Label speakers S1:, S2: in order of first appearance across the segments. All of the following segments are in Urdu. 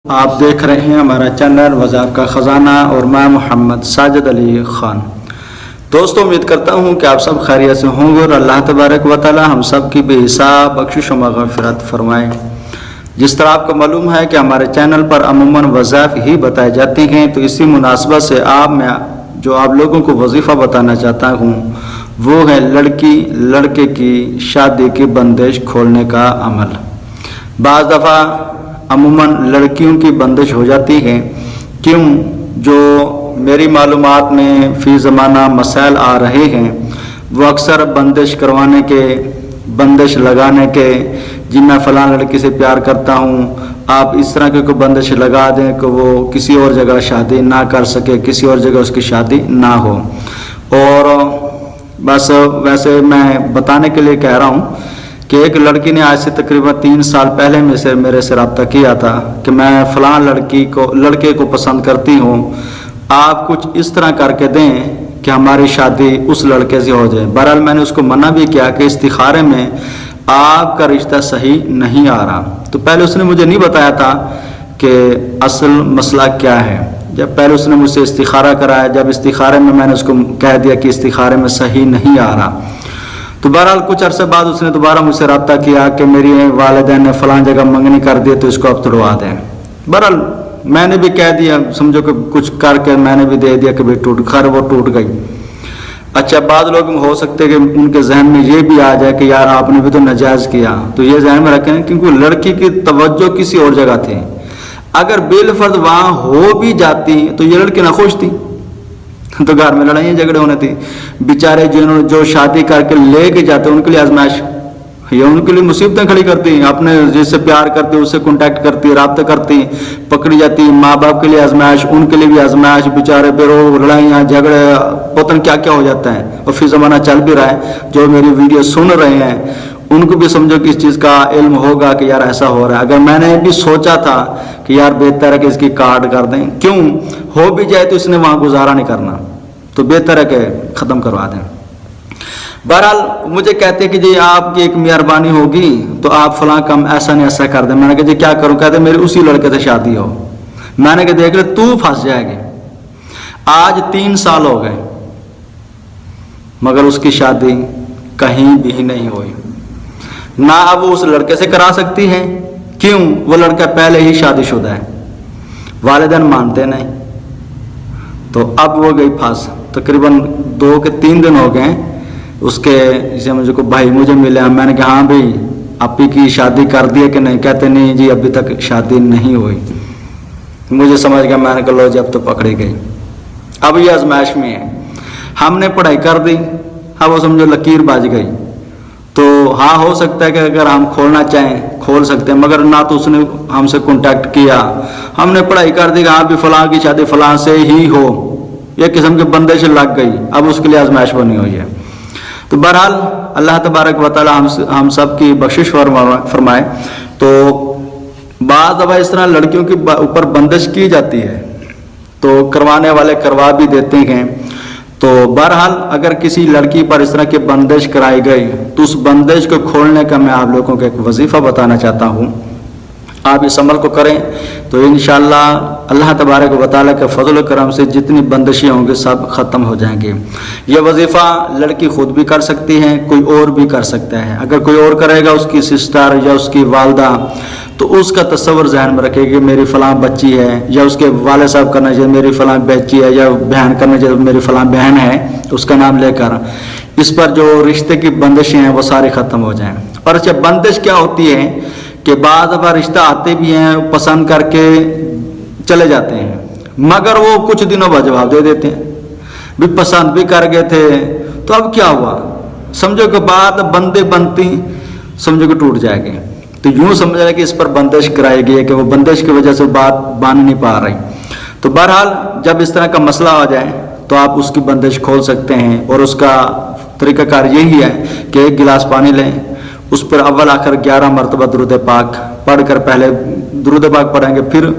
S1: آپ دیکھ رہے ہیں ہمارا چینل وضاحت کا خزانہ اور میں محمد ساجد علی خان۔ دوستو امید کرتا ہوں کہ آپ سب خیریت سے ہوں گے اور اللہ تبارک و تعالی ہم سب کی بے حساب بخشش و مغفرت فرمائے۔ جس طرح آپ کو معلوم ہے کہ ہمارے چینل پر عموماً وظائف ہی بتائے جاتے ہیں، تو اسی مناسبت سے آپ لوگوں کو وظیفہ بتانا چاہتا ہوں، وہ ہے لڑکے کی شادی کی بندش کھولنے کا عمل۔ بعض دفعہ عموماً لڑکیوں کی بندش ہو جاتی ہے، کیوں؟ جو میری معلومات میں فی زمانہ مسائل آ رہے ہیں وہ اکثر بندش لگانے کے، جی میں فلاں لڑکی سے پیار کرتا ہوں، آپ اس طرح کے کوئی بندش لگا دیں کہ وہ کسی اور جگہ شادی نہ کر سکے، کسی اور جگہ اس کی شادی نہ ہو۔ اور بس ویسے میں بتانے کے لیے کہہ رہا ہوں کہ ایک لڑکی نے آج سے تقریباً 3 سال پہلے میرے سے رابطہ کیا تھا کہ میں فلاں لڑکے کو پسند کرتی ہوں، آپ کچھ اس طرح کر کے دیں کہ ہماری شادی اس لڑکے سے ہو جائے۔ بہرحال میں نے اس کو منع بھی کیا کہ استخارے میں آپ کا رشتہ صحیح نہیں آ رہا۔ تو پہلے اس نے مجھے نہیں بتایا تھا کہ اصل مسئلہ کیا ہے۔ جب پہلے اس نے مجھ سے استخارہ کرایا، جب استخارے میں نے اس کو کہہ دیا کہ استخارے میں صحیح نہیں آ رہا، تو بہرحال کچھ عرصے بعد اس نے دوبارہ مجھ سے رابطہ کیا کہ میری والدین نے فلاں جگہ منگنی کر دی تو اس کو اب توڑوا دیں۔ بہرحال میں نے بھی کہہ دیا، سمجھو کہ کچھ کر کے میں نے بھی دے دیا کہ بھائی وہ ٹوٹ گئی۔ اچھا، بعض لوگ ہو سکتے کہ ان کے ذہن میں یہ بھی آ جائے کہ یار آپ نے بھی تو ناجائز کیا، تو یہ ذہن میں رکھیں کیونکہ لڑکی کی توجہ کسی اور جگہ تھی۔ اگر بالفرض وہاں ہو بھی جاتی تو یہ لڑکی نہ خوش تھی، تو گھر میں لڑائیاں جھگڑے ہونے تھی۔ بیچارے جو شادی کر کے لے کے جاتے ان کے لیے آزمائش، یہ ان کے لیے مصیبتیں کھڑی کرتی ہیں، اپنے جس سے پیار کرتی اس سے کانٹیکٹ کرتی، رابطہ کرتی، پکڑی جاتی، ماں باپ کے لیے آزمائش، ان کے لیے بھی آزمائش، بیچارے بے لڑائیاں جھگڑے پتن کیا کیا ہو جاتا ہے۔ اور فی زمانہ چل بھی رہا ہے، جو میری ویڈیو سن رہے ہیں ان کو بھی سمجھو کہ اس چیز کا علم ہوگا کہ یار ایسا ہو رہا ہے۔ اگر میں نے بھی سوچا تھا کہ یار بہتر ہے کہ اس کی کارڈ کر دیں، کیوں ہو بھی جائے تو اس نے وہاں گزارا نہیں کرنا، تو بہتر ہے کہ ختم کروا دیں۔ بہرحال مجھے کہتے ہیں کہ جی آپ کی ایک مہربانی ہوگی تو آپ فلاں کام ایسا نہیں ایسا کر دیں۔ میں نے کہا جی کیا کروں؟ کہتے میری اسی لڑکے سے شادی ہو۔ میں نے کہا دیکھ لے تو پھنس جائے گی۔ آج 3 سال ہو گئے مگر اس کی شادی کہیں بھی نہیں ہوئی، نہ اب وہ اس لڑکے سے کرا سکتی ہے، کیوں؟ وہ لڑکا پہلے ہی شادی شدہ ہے، والدین مانتے نہیں، تو اب وہ گئی پھنس۔ تقریباً 2 کے 3 دن ہو گئے اس کے جسے بھائی مجھے ملے، میں نے کہا ہاں بھائی آپ ہی کی شادی کر دی ہے کہ نہیں؟ کہتے نہیں جی ابھی تک شادی نہیں ہوئی۔ مجھے سمجھ گیا، میں نے کہا لو جی اب تو پکڑی گئی، اب یہ آزمائش میں ہے۔ ہم نے پڑھائی کر دی، اب وہ سمجھو لکیر بج گئی، تو ہاں ہو سکتا ہے کہ اگر ہم کھولنا چاہیں کھول سکتے ہیں، مگر نہ تو اس نے ہم سے کانٹیکٹ کیا۔ ہم نے پڑھائی کر دی کہ ہاں بھی فلاں کی شادی فلاں سے ہی ہو، یہ قسم کی بندش لگ گئی، اب اس کے لیے آزمائش بنی ہوئی ہے۔ تو بہرحال اللہ تبارک و تعالی ہم سب کی بخشش فرمائے۔ تو بعض دفعہ اس طرح لڑکیوں کے اوپر بندش کی جاتی ہے تو کروانے والے کروا بھی دیتے ہیں۔ تو بہرحال اگر کسی لڑکی پر اس طرح کی بندش کرائی گئی تو اس بندش کو کھولنے کا میں آپ لوگوں کو ایک وظیفہ بتانا چاہتا ہوں، آپ اس عمل کو کریں تو انشاءاللہ اللہ تبارک و تعالیٰ کے فضل و کرم سے جتنی بندشیں ہوں گے سب ختم ہو جائیں گے۔ یہ وظیفہ لڑکی خود بھی کر سکتی ہے، کوئی اور بھی کر سکتا ہے۔ اگر کوئی اور کرے گا، اس کی سسٹر یا اس کی والدہ، تو اس کا تصور ذہن میں رکھے کہ میری فلاں بچی ہے، یا اس کے والد صاحب کرنا چاہیے میری فلاں بچی ہے، یا بہن کرنا چاہیے میری فلاں بہن ہے، اس کا نام لے کر اس پر جو رشتے کی بندشیں ہیں وہ ساری ختم ہو جائیں۔ اور اچھا بندش کیا ہوتی ہے کہ بعض دفعہ رشتہ آتے بھی ہیں، پسند کر کے چلے جاتے ہیں، مگر وہ کچھ دنوں بعد جواب دے دیتے ہیں بھی پسند بھی کر گئے تھے، تو اب کیا ہوا؟ سمجھو کہ بات بندے بنتی سمجھو کہ ٹوٹ جائے گی، تو یوں سمجھ رہے کہ اس پر بندش کرائی گئی ہے کہ وہ بندش کی وجہ سے بات بان نہیں پا رہی۔ تو بہرحال جب اس طرح کا مسئلہ آ جائے تو آپ اس کی بندش کھول سکتے ہیں، اور اس کا طریقہ کار یہی ہے کہ 1 گلاس پانی لیں، اس پر اول آخر 11 مرتبہ درود پاک پڑھ کر، پہلے درود پاک پڑھیں گے، پھر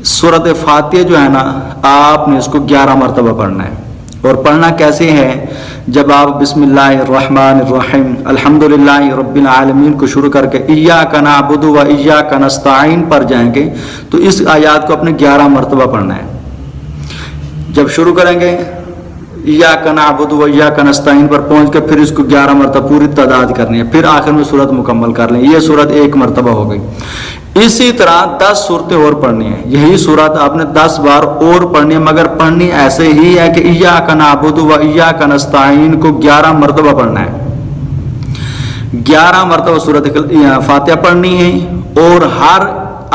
S1: سورۃ فاتحہ جو ہے نا آپ نے اس کو 11 مرتبہ پڑھنا ہے، اور پڑھنا کیسے ہے؟ جب آپ بسم اللہ الرحمن الرحیم الحمدللہ رب العالمین کو شروع کر کے ایاک نعبد و ایاک نستعین پر جائیں گے تو اس آیات کو اپنے 11 مرتبہ پڑھنا ہے. جب شروع کریں گے ایاک نعبد و ایاک نستعین پر پہنچ کے پھر اس کو 11 مرتبہ پوری تعداد کرنی ہے، پھر آخر میں سورت مکمل کر لیں. یہ سورت 1 مرتبہ ہو گئی. اسی طرح 10 صورتیں اور پڑھنی ہیں. یہی صورت آپ نے 10 بار اور پڑھنی ہے، مگر پڑھنی ایسے ہی ہے کہ ایاک نعبد و ایاک نستعین کو 11 مرتبہ پڑھنا ہے. 11 مرتبہ سورت فاتحہ پڑھنی ہے اور ہر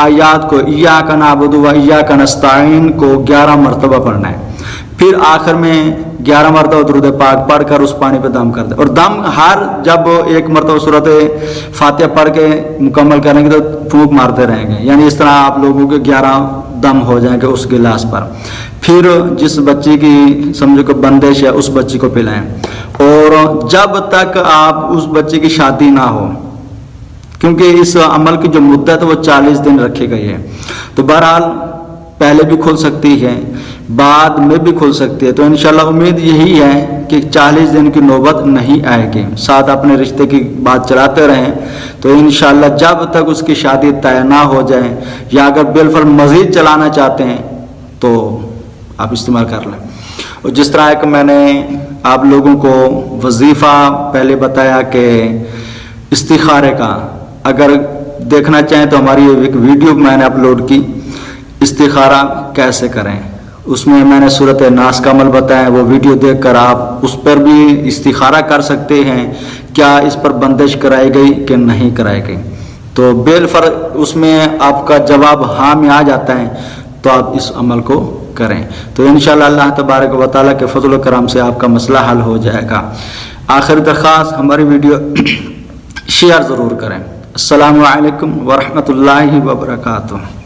S1: آیات کو ایاک نعبد و ایاک نستعین کو 11 مرتبہ پڑھنا ہے. پھر آخر میں 11 مرتبہ درود پاک پڑھ کر اس پانی پہ دم کر دیں. اور دم ہر جب 1 مرتبہ صورت فاتحہ پڑھ کے مکمل کریں گے تو پھونک مارتے رہیں گے، یعنی اس طرح آپ لوگوں کے 11 دم ہو جائیں گے اس گلاس پر. پھر جس بچی کی سمجھو کہ بندش ہے اس بچی کو پلائیں. اور جب تک آپ اس بچی کی شادی نہ ہو، کیونکہ اس عمل کی جو مدت ہے وہ 40 دن رکھی گئی ہے، تو بہرحال پہلے بھی کھل سکتی ہے، بعد میں بھی کھل سکتی ہے. تو انشاءاللہ امید یہی ہے کہ 40 دن کی نوبت نہیں آئے گی. ساتھ اپنے رشتے کی بات چلاتے رہیں تو انشاءاللہ جب تک اس کی شادی طے نہ ہو جائے، یا اگر بالفعل مزید چلانا چاہتے ہیں تو آپ استعمال کر لیں. اور جس طرح کہ میں نے آپ لوگوں کو وظیفہ پہلے بتایا کہ استخارے کا، اگر دیکھنا چاہیں تو ہماری ایک ویڈیو میں نے اپلوڈ کی استخارہ کیسے کریں. اس میں نے صورت ناس کا عمل بتایا، وہ ویڈیو دیکھ کر آپ اس پر بھی استخارہ کر سکتے ہیں کیا اس پر بندش کرائی گئی کہ نہیں کرائی گئی. تو بالفرض اس میں آپ کا جواب ہاں میں آ جاتا ہے تو آپ اس عمل کو کریں. تو انشاءاللہ اللہ تبارک و تعالیٰ کے فضل و کرم سے آپ کا مسئلہ حل ہو جائے گا. آخر درخواست ہماری ویڈیو شیئر ضرور کریں. السلام علیکم ورحمۃ اللہ وبرکاتہ.